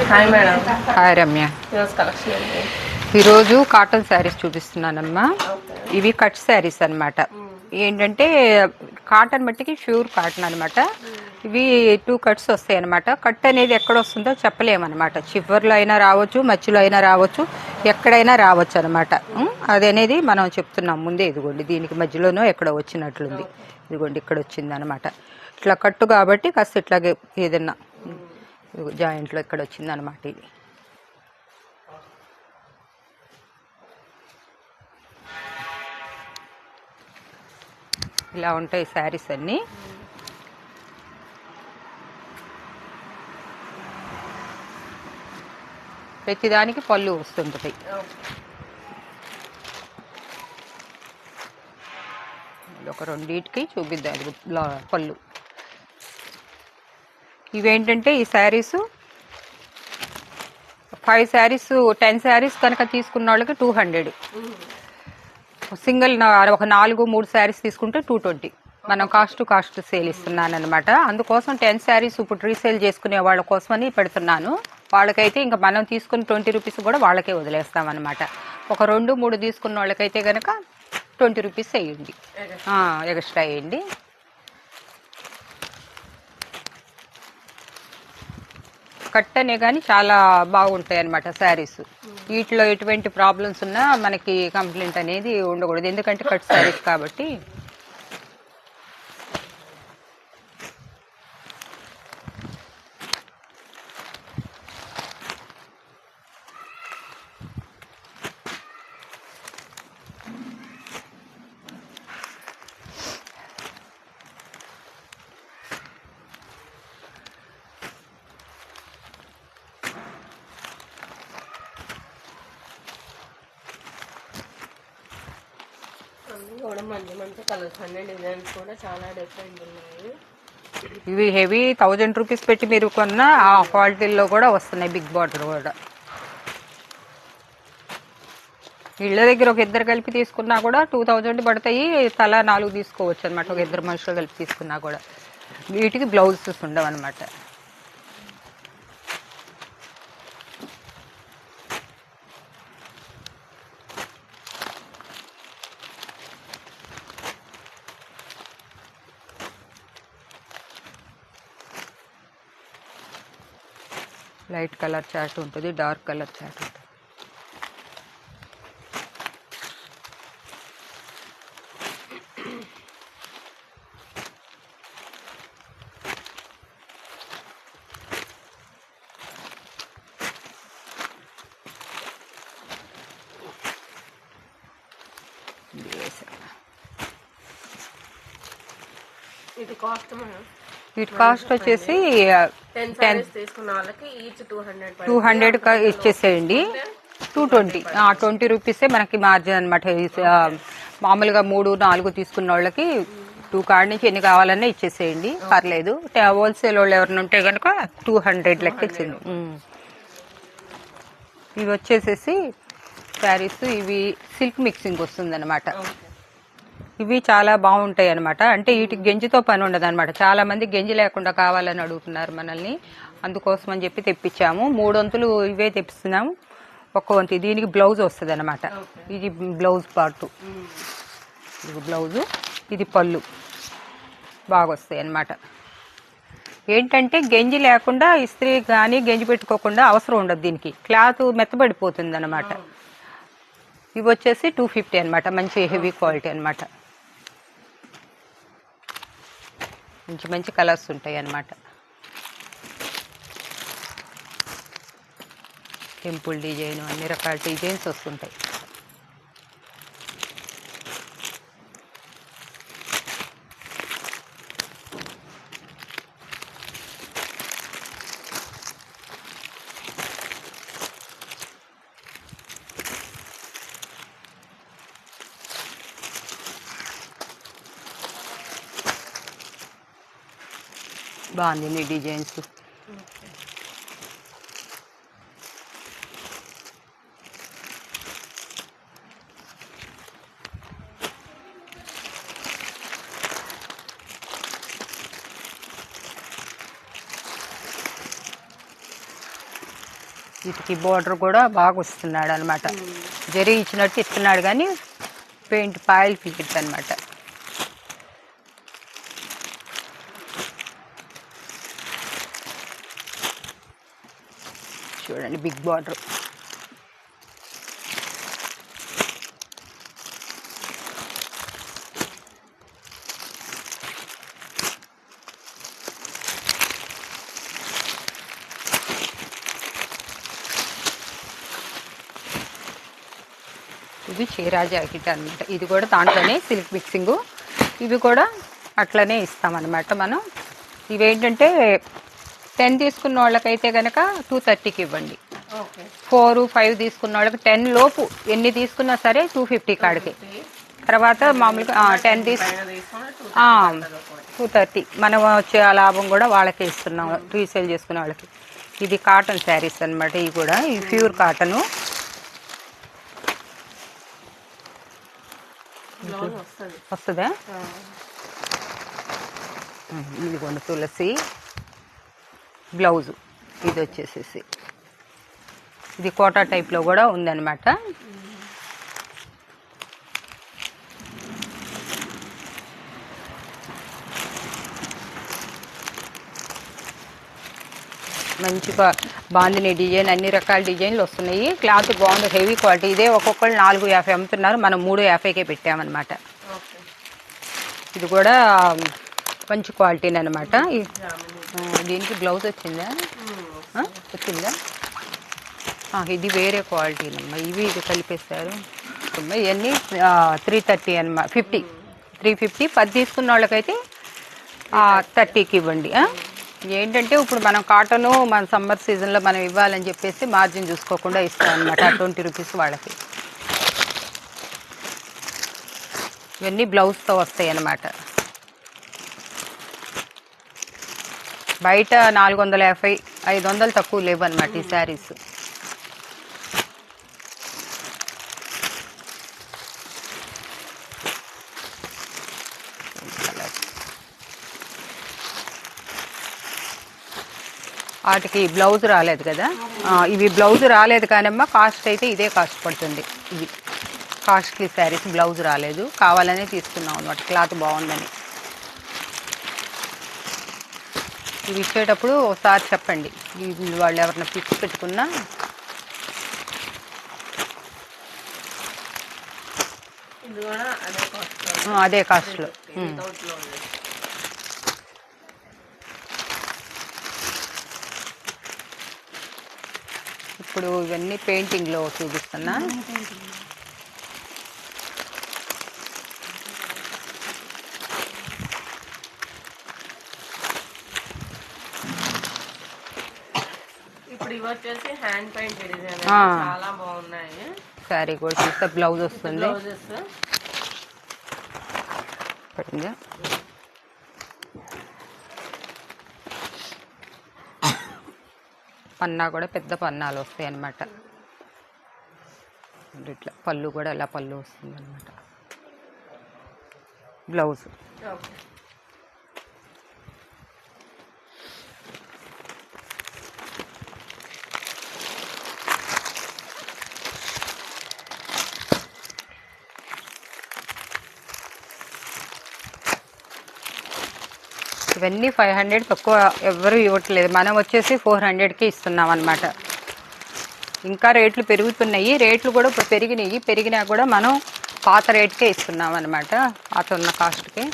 Hi madam. Hi Ramya. ఈరోజు collection ఏంటి? ఈరోజు కాటన్ శారీస్ చూపిస్తున్నానమ్మా. ఓకే. ఇవి కట్ శారీస్ అనమాట. ఏంటంటే కాటన్ మట్టికి ప్యూర్ కాటన్ అనమాట. ఇవి 2 కట్స్ వస్తాయి అనమాట. కట్ అనేది ఎక్కడ వస్తుందో చెప్పలేమన్నమాట. చివర్లో అయినా రావచ్చు, మధ్యలో అయినా రావచ్చు, ఎక్కడైనా రావచ్చు అనమాట. అది అనేది మనం చెప్తున్నాం ముందే. ఇదిగోండి దీనికి మధ్యలోనూ ఎక్కడ వచ్చినట్లుంది. ఇదిగోండి ఇక్కడ వచ్చింది అనమాట. ఇట్లా కట్టు కాబట్టి కాస్త ఇట్లాగే ఏదన్నా జాయింట్లో ఇక్కడ వచ్చింది అనమాట. ఇది ఇలా ఉంటాయి శారీస్ అన్నీ. ప్రతిదానికి పళ్ళు వస్తుంటాయి. ఒక రెండింటికి చూపిద్దాం పళ్ళు. ఇవేంటంటే ఈ శారీస్ 5 శారీస్ 10 శారీస్ కనుక తీసుకున్న వాళ్ళకి 200. సింగిల్ ఒక 4-3 శారీస్ తీసుకుంటే 220. మనం కాస్ట్ సేల్ ఇస్తున్నాను అనమాట. అందుకోసం 10 శారీస్ ఇప్పుడు రీసేల్ చేసుకునే వాళ్ళ కోసమని పెడుతున్నాను. వాళ్ళకైతే ఇంకా మనం తీసుకుని 20 రూపీస్ కూడా వాళ్ళకే వదిలేస్తాం అనమాట. ఒక 2-3 తీసుకున్న వాళ్ళకైతే కనుక 20 రూపీస్ వేయండి, ఎక్స్ట్రా వేయండి. కట్ అనే కానీ చాలా బాగుంటాయి అన్నమాట శారీస్. వీటిలో ఎటువంటి ప్రాబ్లమ్స్ ఉన్నా మనకి కంప్లైంట్ అనేది ఉండకూడదు, ఎందుకంటే కట్ శారీస్ కాబట్టి. కూడా మంచి మంచి కలర్స్ అన్ని డిజైన్స్ కూడా చాలా డిఫరెంట్ ఉన్నాయి. ఇవి హెవీ 1000 రూపీస్ పెట్టి మీరు కొన్న ఆ క్వాలిటీల్లో కూడా వస్తున్నాయి. బిగ్ బార్డర్ కూడా ఇళ్ళ దగ్గర ఒక ఇద్దరు కలిపి తీసుకున్నా కూడా 2000 పడతాయి. తలా 4 తీసుకోవచ్చు అనమాట. ఒక ఇద్దరు మనుషులు కలిపి తీసుకున్నా కూడా. వీటికి బ్లౌజెస్ ఉండవు అనమాట. లైట్ కలర్ చార్ట్ ఉంటుంది, డార్క్ కలర్ చార్ట్ ఉంటుంది. ఇది కాస్ట్ వీటి కాస్ట్ వచ్చేసి 10 తీసుకున్న వాళ్ళకి ఈచ్ 200 ఇచ్చేసేయండి. 220 20 రూపీసే మనకి మార్జిన్ అనమాట. మామూలుగా 3-4 తీసుకున్న వాళ్ళకి 2 కాడి నుంచి ఎన్ని కావాలన్నా ఇచ్చేసేయండి, పర్లేదు. హోల్సేల్ వాళ్ళు ఎవరైనా ఉంటే కనుక 200 లెక్క ఇచ్చింది. ఇవి వచ్చేసేసి శారీస్, ఇవి సిల్క్ మిక్సింగ్ వస్తుంది అనమాట. ఇవి చాలా బాగుంటాయి అనమాట. అంటే వీటికి గెంజితో పని ఉండదు అనమాట. చాలా మంది గెంజి లేకుండా కావాలని అడుగుతున్నారు మనల్ని, అందుకోసం అని చెప్పి తెప్పించాము. 3 వంతులు ఇవే తెప్పిస్తున్నాము. 1 వంతు దీనికి బ్లౌజ్ వస్తుంది అనమాట. ఇది బ్లౌజ్ పార్టు, ఇది బ్లౌజు, ఇది పళ్ళు బాగా వస్తాయి అన్నమాట. ఏంటంటే గెంజి లేకుండా ఇస్త్రీ కానీ గెంజి పెట్టుకోకుండా అవసరం ఉండదు. దీనికి క్లాత్ మెత్తబడిపోతుంది అనమాట. ఇవి వచ్చేసి 250 అనమాట. మంచి హెవీ క్వాలిటీ అనమాట. మంచి మంచి కలర్స్ ఉంటాయి అన్నమాట. టెంపుల్ డిజైన్, అన్ని రకాల డిజైన్స్ వస్తుంటాయి. బాగుంది డిజైన్స్. వీటికి బోర్డర్ కూడా బాగా వస్తున్నాడు అనమాట. జరీ ఇచ్చినట్టు ఇస్తున్నాడు కానీ పెయింట్ పాయల్ ఫిట్ అనమాట. చూడండి బిగ్ బార్డర్. ఇది చీరా జాకెట్ అనమాట. ఇది కూడా దాంట్లోనే సిల్క్ మిక్సింగు. ఇవి కూడా అట్లనే ఇస్తామన్నమాట మనం. ఇవేంటంటే 10 తీసుకున్న వాళ్ళకైతే కనుక 230కి ఇవ్వండి. 4, 5 తీసుకున్న వాళ్ళకి 10 లోపు ఎన్ని తీసుకున్నా సరే 250 కాడికి. తర్వాత మామూలుగా 10 230 మనం వచ్చే లాభం కూడా వాళ్ళకే ఇస్తున్నాం రీసేల్ చేసుకునే వాళ్ళకి. ఇది కాటన్ శారీస్ అనమాట. ఇవి కూడా ఇది ప్యూర్ కాటను. వస్తుందా? ఇది కొన్ని తులసి బ్లౌజు. ఇది వచ్చేసేసి ఇది కోటా టైప్లో కూడా ఉందన్నమాట. మంచిగా బాందిని డిజైన్, అన్ని రకాల డిజైన్లు వస్తున్నాయి. క్లాత్ బాగుంది, హెవీ క్వాలిటీ. ఇదే ఒక్కొక్కరు 450 అమ్ముతున్నారు, మనం 350కే పెట్టామన్నమాట. ఇది కూడా మంచి క్వాలిటీ అనమాట. దీనికి బ్లౌజ్ వచ్చిందా? వచ్చిందా? ఇది వేరే క్వాలిటీనమ్మా. ఇది కలిపేస్తారు. ఇవన్నీ 330 అన్నమాట. 350. 10 తీసుకున్న వాళ్ళకైతే 30కి ఇవ్వండి. ఏంటంటే ఇప్పుడు మనం కాటను మన సమ్మర్ సీజన్లో మనం ఇవ్వాలని చెప్పేసి మార్జిన్ చూసుకోకుండా ఇస్తాం అనమాట. 20 రూపీస్ వాళ్ళకి. ఇవన్నీ బ్లౌజ్తో వస్తాయి అన్నమాట. బయట 450, 500 తక్కువ లేవు అనమాట ఈ శారీస్. వాటికి బ్లౌజ్ రాలేదు కదా. ఇవి బ్లౌజ్ రాలేదు కానమ్మా, కాస్ట్ అయితే ఇదే కాస్ట్ పడుతుంది. ఇవి కాస్ట్లీ శారీస్, బ్లౌజ్ రాలేదు, కావాలనే తీసుకున్నాం అనమాట. క్లాత్ బాగుందని. ఇవి ఇచ్చేటప్పుడు ఒకసారి చెప్పండి, వాళ్ళు ఎవరైనా పిక్స్ పెట్టుకున్నా. అదే కాస్ట్లో. ఇప్పుడు ఇవన్నీ పెయింటింగ్లో చూపిస్తున్నా. ఇప్పుడు ఇవి వచ్చేసి హ్యాండ్ పెయింట్ డిజైన్, చాలా బాగున్నాయి. శారీ కూడా చూస్తే బ్లౌజ్ వస్తుంది. పడిందా? పన్నా కూడా పెద్ద పన్నాలు వస్తాయి అన్నమాట. ఇట్లా పళ్ళు కూడా ఇలా పళ్ళు వస్తుంది అన్నమాట. బ్లౌజ్ ఇవన్నీ 500 తక్కువ ఎవరు ఇవ్వట్లేదు. మనం వచ్చేసి 400కే ఇస్తున్నాం అన్నమాట. ఇంకా రేట్లు పెరుగుతున్నాయి. రేట్లు కూడా ఇప్పుడు పెరిగినా కూడా మనం పాత రేట్కే ఇస్తున్నాం అన్నమాట, పాత ఉన్న కాస్ట్కి.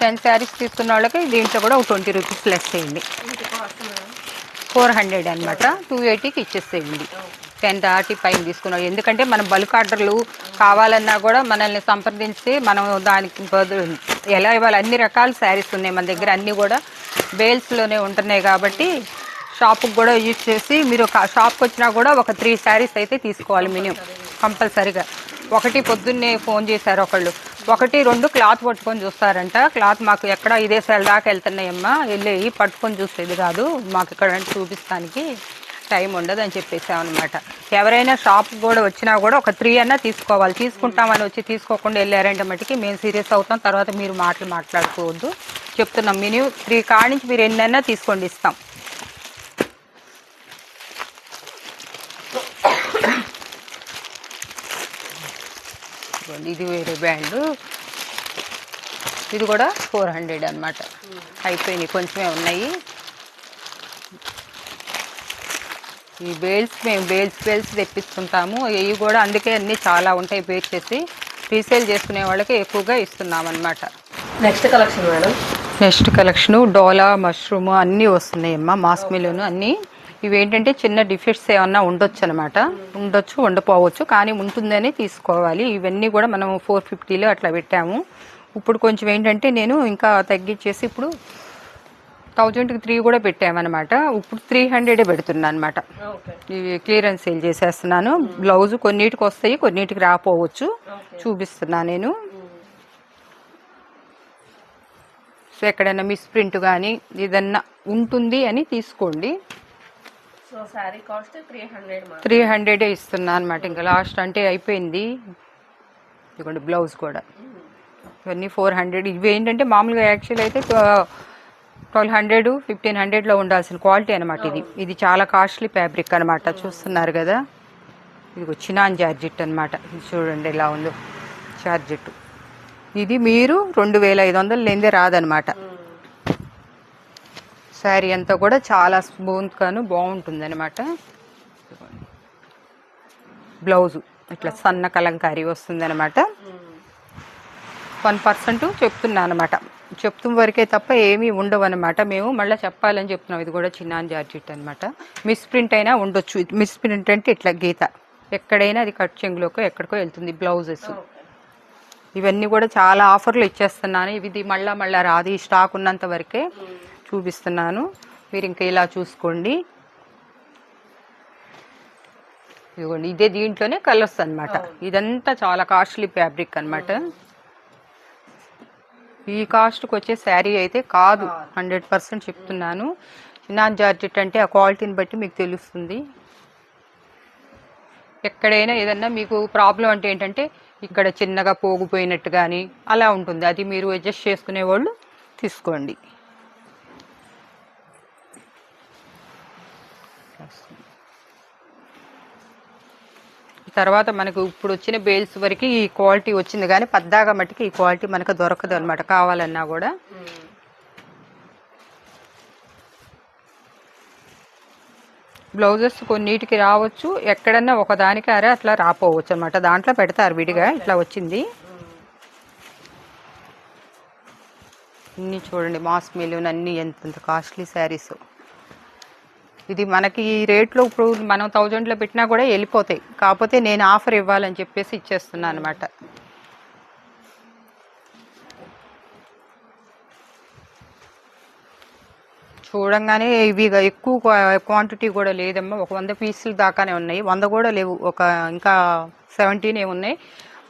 టెన్ శారీస్ తీసుకున్న వాళ్ళకి దీంట్లో కూడా 20 రూపీస్ లెస్ చేయండి. 400 అనమాట. 280కి ఇచ్చేసేయండి 10 దాటి పైన తీసుకున్నాం. ఎందుకంటే మనం బల్క్ ఆర్డర్లు కావాలన్నా కూడా మనల్ని సంప్రదించి మనం దానికి ఎలా ఇవ్వాలి. అన్ని రకాల శారీస్ ఉన్నాయి మన దగ్గర, అన్నీ కూడా బేల్స్లోనే ఉంటున్నాయి. కాబట్టి షాప్కి కూడా యూజ్ చేసి మీరు షాప్కి వచ్చినా కూడా ఒక 3 శారీస్ అయితే తీసుకోవాలి మినిమం కంపల్సరీగా. ఒకటి పొద్దున్నే ఫోన్ చేశారు ఒకళ్ళు, 1, 2 క్లాత్ పట్టుకొని చూస్తారంట. క్లాత్ మాకు ఎక్కడ ఇదే సెల్ దాకా వెళ్తున్నాయమ్మా, వెళ్ళి పట్టుకొని చూసేది కాదు, మాకు ఇక్కడ చూపిస్తానికి టైం ఉండదు అని చెప్పేసామన్నమాట. ఎవరైనా షాప్ కూడా వచ్చినా కూడా ఒక 3 అన్నా తీసుకోవాలి. తీసుకుంటామని వచ్చి తీసుకోకుండా వెళ్ళారంటే మటుకి మేము సీరియస్ అవుతాం. తర్వాత మీరు మాట్లాడుకోవద్దు చెప్తున్నాం. మినిమం 3 కాడి నుంచి మీరు ఎన్నైనా తీసుకోండి, ఇస్తాం. ఇది వేరే బ్యాండ్, ఇది కూడా 400 అనమాట. అయిపోయినాయి, కొంచెమే ఉన్నాయి. ఈ బేల్స్ మేము బేల్స్ తెప్పిస్తుంటాము. ఇవి కూడా అందుకే అన్నీ చాలా ఉంటాయి. బేక్ చేసి రీసేల్ చేసుకునే వాళ్ళకి ఎక్కువగా ఇస్తున్నాం అనమాట. Next collection madam, next collection డోలా, మష్రూమ్ అన్నీ వస్తున్నాయమ్మా. మాస్ మిలోను అన్నీ. ఇవి ఏంటంటే చిన్న డిఫెక్ట్స్ ఏమన్నా ఉండొచ్చు అనమాట. ఉండొచ్చు, ఉండపోవచ్చు, కానీ ఉంటుందని తీసుకోవాలి. ఇవన్నీ కూడా మనం 450లో అట్లా పెట్టాము. ఇప్పుడు కొంచెం ఏంటంటే నేను ఇంకా తగ్గించేసి ఇప్పుడు 1000కి 3 కూడా పెట్టామన్నమాట. ఇప్పుడు 300 పెడుతున్నాను అనమాట. ఇవి క్లియరెన్స్ సేల్ చేసేస్తున్నాను. బ్లౌజ్ కొన్నిటికి వస్తాయి, కొన్నిటికి రాపోవచ్చు. చూపిస్తున్నాను నేను. సో ఎక్కడైనా మిస్ ప్రింట్ కానీ ఏదన్నా ఉంటుంది అని తీసుకోండి. సో సారీ కాస్ట్ 300 ఇస్తున్నా అనమాట. ఇంకా లాస్ట్ అంటే అయిపోయింది. ఇదిగోండి బ్లౌజ్ కూడా. ఇవన్నీ 400. ఇవి ఏంటంటే మామూలుగా యాక్చువల్ అయితే 1200, 1500లో ఉండాల్సిన క్వాలిటీ అనమాట. ఇది చాలా కాస్ట్లీ ఫ్యాబ్రిక్ అనమాట. చూస్తున్నారు కదా, ఇది చినాన్ జార్జెట్ అనమాట. ఇది చూడండి ఎలా ఉందో జార్జెట్. ఇది మీరు 2500 లేనిదే రాదనమాట. శారీ అంతా కూడా చాలా స్మూత్గాను బాగుంటుంది అనమాట. బ్లౌజు ఇట్లా సన్న కలంకారీ వస్తుంది అనమాట. 1% చెప్తున్నా అనమాట. చెప్తున్న వరకే తప్ప ఏమీ ఉండవు అనమాట. మేము మళ్ళీ చెప్పాలని చెప్తున్నాం. ఇది కూడా చిన్నాన్ జార్జెట్ అనమాట. మిస్ ప్రింట్ అయినా ఉండొచ్చు. మిస్ ప్రింట్ అంటే ఇట్లా గీత ఎక్కడైనా అది కట్ చెంగులోకో ఎక్కడికో వెళ్తుంది. బ్లౌజెస్ ఇవన్నీ కూడా చాలా ఆఫర్లు ఇచ్చేస్తున్నాను. ఇది మళ్ళా రాదు. ఈ స్టాక్ ఉన్నంత వరకే చూపిస్తున్నాను. మీరు ఇంకా ఇలా చూసుకోండి. ఇదిగోండి, ఇదే దీంట్లోనే కలర్స్ అనమాట. ఇదంతా చాలా కాస్ట్లీ ఫ్యాబ్రిక్ అనమాట. ఈ కాస్ట్కి వచ్చే శారీ అయితే కాదు, 100% చెప్తున్నాను. చిన్నాన్ జార్జెట్ అంటే ఆ క్వాలిటీని బట్టి మీకు తెలుస్తుంది. ఎక్కడైనా ఏదన్నా మీకు ప్రాబ్లం అంటే ఏంటంటే ఇక్కడ చిన్నగా పోగిపోయినట్టు కానీ అలా ఉంటుంది. అది మీరు అడ్జస్ట్ చేసుకునే వాళ్ళు తీసుకోండి. తర్వాత మనకు ఇప్పుడు వచ్చిన బేల్స్ వరకు ఈ క్వాలిటీ వచ్చింది, కానీ పద్దాగా మట్టికి ఈ క్వాలిటీ మనకు దొరకదు అనమాట. కావాలన్నా కూడా బ్లౌజెస్ కొన్నిటికి రావచ్చు, ఎక్కడన్నా ఒకదానికి అట్లా రాపోవచ్చు అనమాట. దాంట్లో పెడతారు విడిగా. ఇట్లా వచ్చింది. అన్నీ చూడండి, మాస్ మిలియన్ అన్నీ ఎంత కాస్ట్లీ శారీస్. ఇది మనకి ఈ రేట్లో ఇప్పుడు మనం 1000లో పెట్టినా కూడా వెళ్ళిపోతాయి. కాకపోతే నేను ఆఫర్ ఇవ్వాలని చెప్పేసి ఇచ్చేస్తున్నాను అనమాట. చూడంగానే ఇవి ఎక్కువ క్వాంటిటీ కూడా లేదమ్మా. ఒక 100 పీసులు దాకానే ఉన్నాయి. 100 కూడా లేవు, ఇంకా 17 ఉన్నాయి.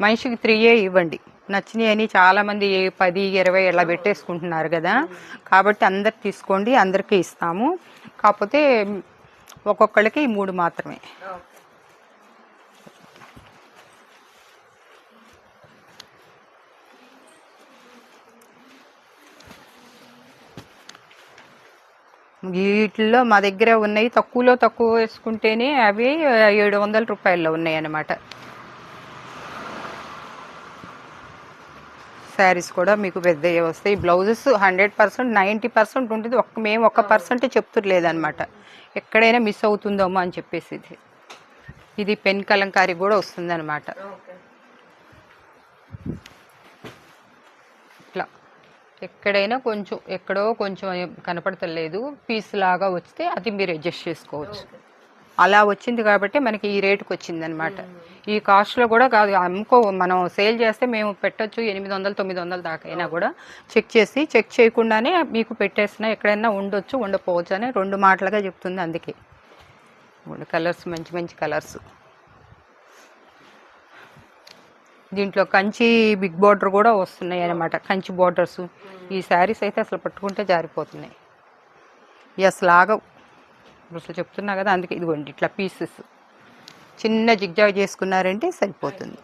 మనిషికి 3 ఇవ్వండి. నచ్చినాయి అని చాలామంది 10, 20 ఇలా పెట్టేసుకుంటున్నారు కదా. కాబట్టి అందరికి తీసుకోండి, అందరికీ ఇస్తాము. కాకపోతే ఒక్కొక్కళ్ళకి 3 మాత్రమే. వీటిల్లో మా దగ్గర ఉన్నాయి. తక్కువలో తక్కువ వేసుకుంటేనే అవి 700 రూపాయల్లో ఉన్నాయి అన్నమాట. శారీస్ కూడా మీకు పెద్దవి వస్తాయి. బ్లౌజెస్ 100%, 90% ఉంటుంది. మేము 1% చెప్తులేదన్నమాట. ఎక్కడైనా మిస్ అవుతుందేమో అని చెప్పేసి. ఇది పెన్ కలంకారీ కూడా వస్తుంది అనమాట. ఇట్లా ఎక్కడైనా కొంచెం ఎక్కడో కొంచెం కనపడతలేదు పీస్ లాగా వస్తే అది మీరు అడ్జస్ట్ చేసుకోవచ్చు. అలా వచ్చింది కాబట్టి మనకి ఈ రేటుకి వచ్చింది అనమాట. ఈ కాస్ట్లో కూడా కాదు, మనం సేల్ చేస్తే మేము పెట్టచ్చు 800, 900 దాకా అయినా కూడా చెక్ చేయకుండానే మీకు పెట్టేస్తున్నా. ఎక్కడైనా ఉండొచ్చు, ఉండకపోవచ్చు అని 2 మాటలుగా చెప్తుంది. అందుకే కలర్స్ మంచి కలర్స్. దీంట్లో కంచి బిగ్ బార్డర్ కూడా వస్తున్నాయి అనమాట. కంచి బార్డర్స్. ఈ శారీస్ అయితే అసలు పట్టుకుంటే జారిపోతున్నాయి. అసలు ఆగవు. అసలు చెప్తున్నా కదా, అందుకే ఇదిగోండి ఇట్లా పీసెస్ చిన్న జిగ్జాగ్ చేసుకున్నారంటే సరిపోతుంది.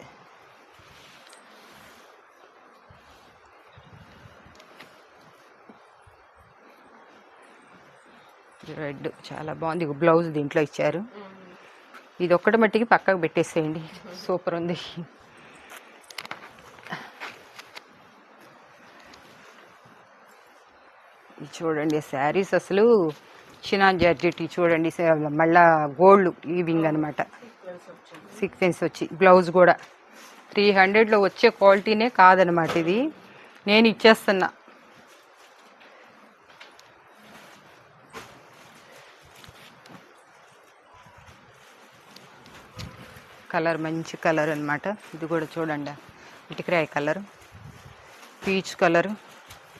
రెడ్ చాలా బాగుంది. బ్లౌజ్ దీంట్లో ఇచ్చారు. ఇది ఒక్కటి మట్టికి పక్కకు పెట్టేసేయండి, సూపర్ ఉంది. చూడండి శారీస్ అసలు చినాన్ జార్జెట్ చూడండి, మళ్ళా గోల్డ్ ఈవింగ్ అనమాట, సీక్వెన్స్ వచ్చి బ్లౌజ్ కూడా 300లో వచ్చే క్వాలిటీనే కాదనమాట. ఇది నేను ఇచ్చేస్తున్నా. కలర్ మంచి కలర్ అనమాట. ఇది కూడా చూడండి, ఇటుకరాయి కలర్, పీచ్ కలర్,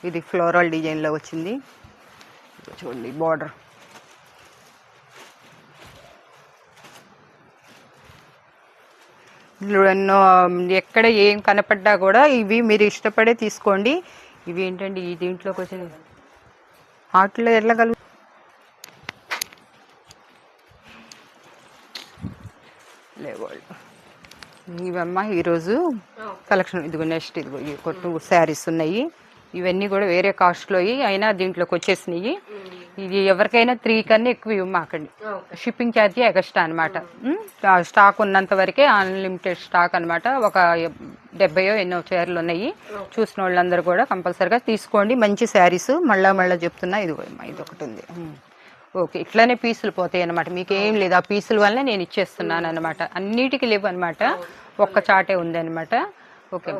ఇది ఫ్లోరల్ డిజైన్లో వచ్చింది. చూడండి బార్డర్, ఎక్కడ ఏం కనపడ్డా కూడా ఇవి మీరు ఇష్టపడే తీసుకోండి. ఇవి ఏంటండి ఈ దీంట్లోకి వచ్చిన వాటిలో వెళ్ళగలు లేవాళ్ళు ఇవమ్మా ఈరోజు కలెక్షన్. ఇదిగో నెక్స్ట్ ఇదిగో ఈ కొట్టు శారీస్ ఉన్నాయి. ఇవన్నీ కూడా వేరే కాస్ట్లో అయినా దీంట్లోకి వచ్చేసినాయి. ఇది ఎవరికైనా 3 కన్నా ఎక్కువ ఇవ్వమాకండి, షిప్పింగ్ ఛార్జ్ ఎక్స్ట్రా అనమాట. స్టాక్ ఉన్నంత వరకే అన్లిమిటెడ్ స్టాక్ అనమాట. ఒక 70 ఎన్నో చీరలు ఉన్నాయి. చూసిన వాళ్ళందరూ కూడా కంపల్సరిగా తీసుకోండి. మంచి శారీస్. మళ్ళా చెప్తున్నా, ఇదిగో ఇది ఒకటి ఉంది. ఓకే, ఇట్లానే పీసులు పోతాయి అనమాట. మీకు ఏం లేదు, ఆ పీసుల వల్ల నేను ఇచ్చేస్తున్నాను అనమాట. అన్నిటికీ లేవు అనమాట, ఒక్క చాటే ఉంది అనమాట. ఓకే.